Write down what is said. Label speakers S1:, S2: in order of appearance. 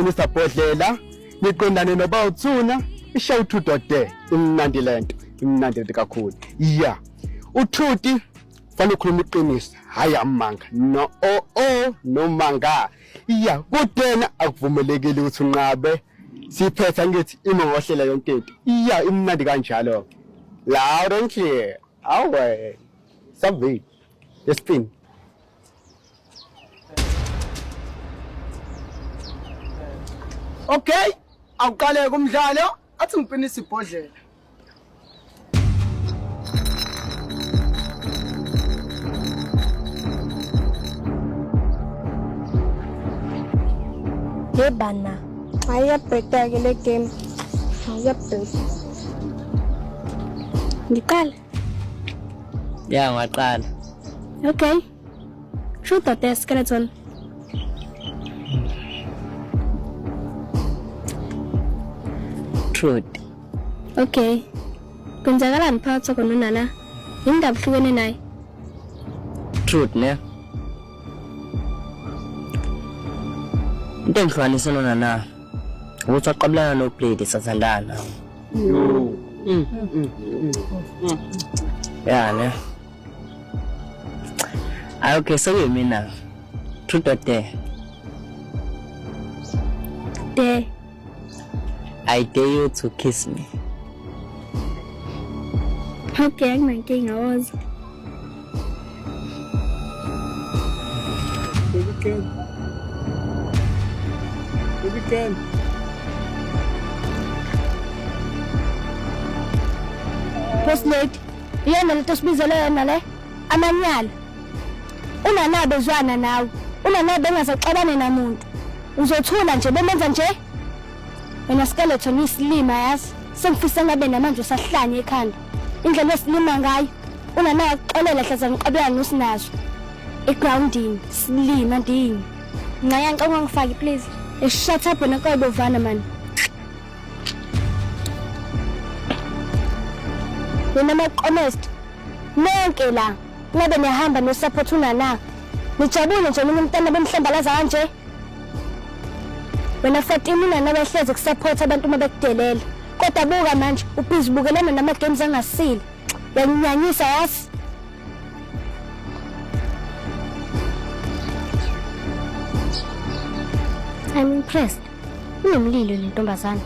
S1: Nisabhodlela niqondane noBawuthuna ishow Trude imnandi lento imnandi kakhulu yeah uTrudy fanele ukhuluma iqiniso hayi amanga no no manga yeah kudena akuvumelekile ukuthi unqabe siphetha ngithi imongahlela yonke into yeah imnandi kanjalo loud and clear awe savi yespin
S2: Okay, awuqale kumdlalo athi ngipinisa ibhodlela.
S3: Yebana, ayabheda ke le game. Ayabheda. Ngiqala.
S4: Ya ngaqala.
S3: Okay. Shoot the skeleton.
S4: Trude.
S3: Okay. Kwenzakalani phakathi kwakho nonana? Indaba hlukene naye.
S4: Trude ne. Into engihlukanisa nonana ukuthi waqabulana noBlade sasandana. Ya ne. Okay, so mina. Trude
S3: There.
S4: I dare you to kiss me.
S3: Okay, anginankinga woza.
S1: Baby can.
S3: Boss lady, yena lento sibizele yona le amanyala. Unana bezwana nawe. Unana bengasaxabane namuntu. Uzothula nje bemenza nje. Wena skeleton isilima yazi. Sengifisa ngabe namanje usahlanye ekhanda. Indlela esilima ngayo. Unana yaxolela hlaza ngiqabela nosinazo. Egrounding silima ndini. Ncayanqa ungangifaki please. Shut up wena kwayibovana man. Wena maqonest. Nonke la. Ngabe nihamba nosupport unana. Nijabule nje mina umntana bemhlambalaza kanje. Wena Fatima unana behleze kusupport abantu mabekudelela. Kodwa buka manje ubhizi bukelana nama games angasile. Yanginyanyisa yasi. I'm impressed. Unomlilo le ntombazana.